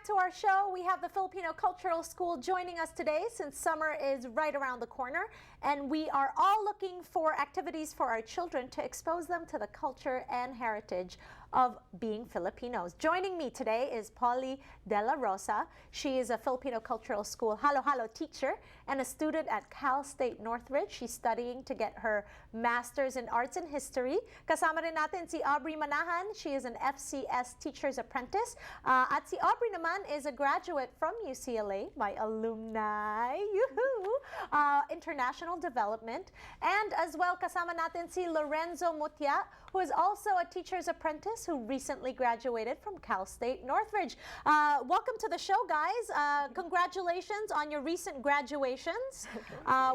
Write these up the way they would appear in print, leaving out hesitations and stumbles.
back to our show. We have the Filipino Cultural School joining us today since summer is right around the corner, and we are all looking for activities for our children to expose them to the culture and heritage of being Filipinos. Joining me today is Polly De La Rosa. She is a Filipino Cultural School halo-halo teacher and a student at Cal State Northridge. She's studying to get her Master's in Arts and History. Kasama rin natin si Aubrey Manahan. She is an FCS Teacher's Apprentice. At si Aubrey naman is a graduate from UCLA, my alumni, International Development. And as well, kasama natin si Lorenzo Mutia, who is also a Teacher's Apprentice who recently graduated from Cal State Northridge. Welcome to the show, guys. Congratulations on your recent graduations.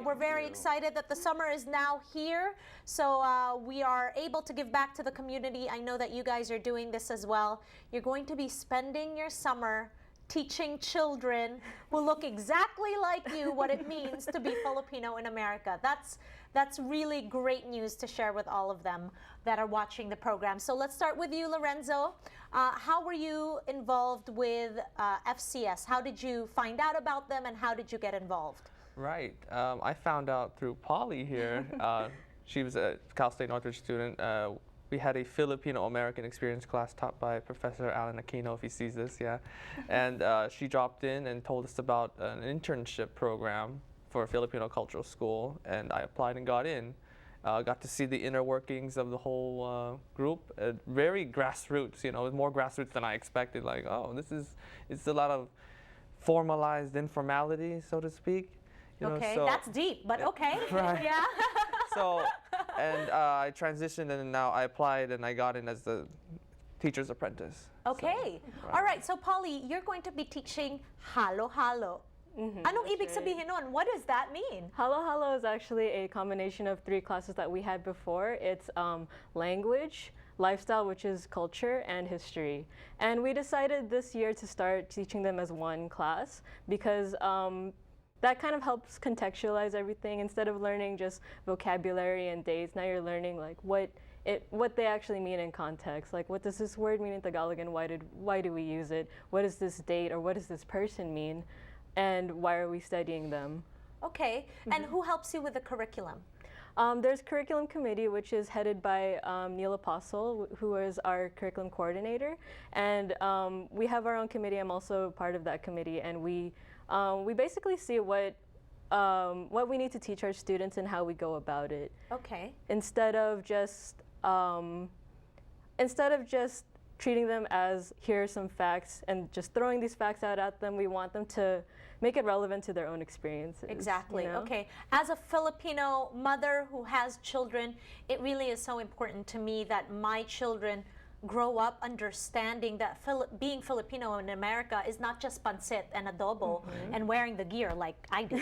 We're very excited that the summer is now here, so we are able to give back to the community. I know that you guys are doing this as well. You're going to be spending your summer teaching children who look exactly like you what it means to be Filipino in America. That's really great news to share with all of them that are watching the program. So let's start with you, Lorenzo. How were you involved with FCS? How did you find out about them, and how did you get involved? Right. I found out through Polly here. She was a Cal State Northridge student. We had a Filipino-American experience class taught by Professor Alan Aquino, if he sees this, yeah. And she dropped in and told us about an internship program for a Filipino Cultural School, and I applied and got in. Got to see the inner workings of the whole group. Very grassroots, you know, more grassroots than I expected. Like, oh, it's a lot of formalized informality, so to speak. You okay, know, so, that's deep, but okay. Right. Yeah. So, and I transitioned, and now I applied and I got in as the teacher's apprentice. Okay. So, right. All right. So, Polly, you're going to be teaching halo-halo. Anong ibig sabihin nun? What does that mean? Halo-halo is actually a combination of 3 classes that we had before. It's language, lifestyle, which is culture, and history. And we decided this year to start teaching them as one class because that kind of helps contextualize everything. Instead of learning just vocabulary and dates, now you're learning like what they actually mean in context. Like, what does this word mean in Tagalog, and why do we use it? What does this date or what does this person mean? And why are we studying them? Okay. And who helps you with the curriculum? There's curriculum committee, which is headed by Neil Apostle, who is our curriculum coordinator. And we have our own committee. I'm also part of that committee. And we basically see what we need to teach our students and how we go about it. Okay. Instead of just treating them as, here are some facts, and just throwing these facts out at them, we want them to make it relevant to their own experiences. Exactly. You know? Okay. As a Filipino mother who has children, it really is so important to me that my children grow up understanding that being Filipino in America is not just pancit and adobo and wearing the gear like I do.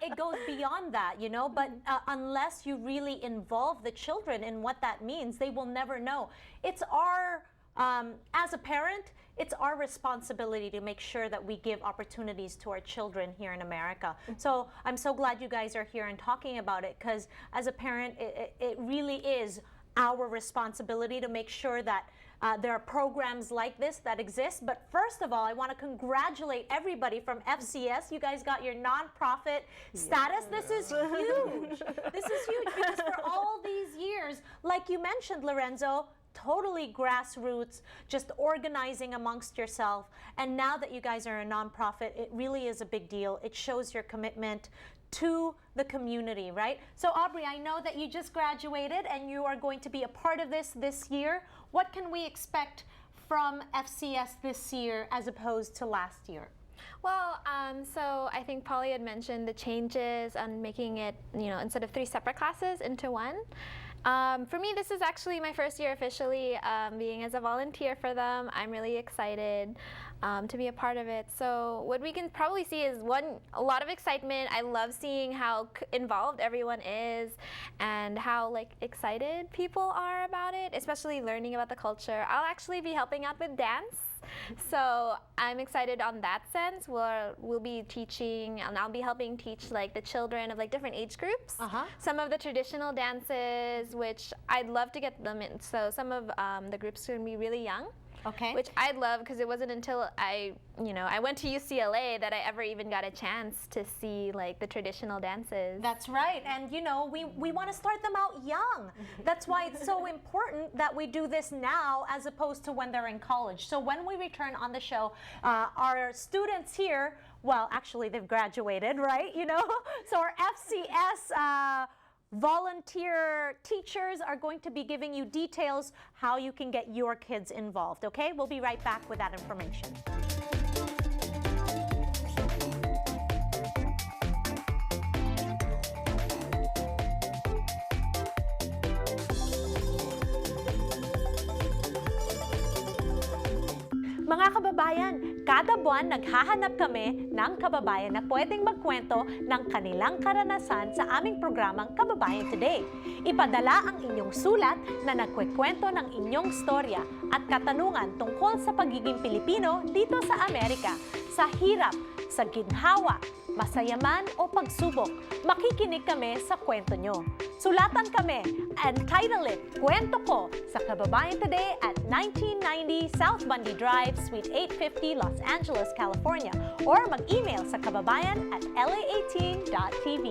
It goes beyond that, you know, but unless you really involve the children in what that means, they will never know. It's our, as a parent, it's our responsibility to make sure that we give opportunities to our children here in America. So I'm so glad you guys are here and talking about it, because as a parent, it really is our responsibility to make sure that there are programs like this that exist. But first of all, I want to congratulate everybody from FCS. You guys got your nonprofit status. This is huge. This is huge because for all these years, like you mentioned, Lorenzo, totally grassroots, just organizing amongst yourself. And now that you guys are a nonprofit, it really is a big deal. It shows your commitment to the community, right? So Aubrey, I know that you just graduated and you are going to be a part of this year. What can we expect from FCS this year as opposed to last year? Well, so I think Polly had mentioned the changes on making it, you know, instead of 3 separate classes into 1. For me, this is actually my first year officially being as a volunteer for them. I'm really excited to be a part of it. So what we can probably see is a lot of excitement. I love seeing how involved everyone is and how excited people are about it, especially learning about the culture. I'll actually be helping out with dance. So I'm excited on that sense. We'll be teaching, and I'll be helping teach the children of different age groups. Some of the traditional dances, which I'd love to get them in. So some of the groups are going to be really young. Okay. which I love because it wasn't until I went to UCLA that I ever even got a chance to see like the traditional dances. That's right. And we want to start them out young. That's why it's so important that we do this now as opposed to when they're in college. So when we return on the show, our students here, well, actually they've graduated, right? So our FCS volunteer teachers are going to be giving you details how you can get your kids involved, okay? We'll be right back with that information. Mga kababayan, kada buwan naghahanap kami ng kababayan na pwedeng magkwento ng kanilang karanasan sa aming programang Kababayan Today. Ipadala ang inyong sulat na nagkwekwento ng inyong storya at katanungan tungkol sa pagiging Pilipino dito sa Amerika, sa hirap, sa ginhawa, masaya man o pagsubok. Makikinig kami sa kwento nyo. Sulatan kami and title it, Kwento Ko, sa Kababayan Today at 1990 South Bundy Drive, Suite 850, Los Angeles, California, or mag-email sa kababayan@la18.tv.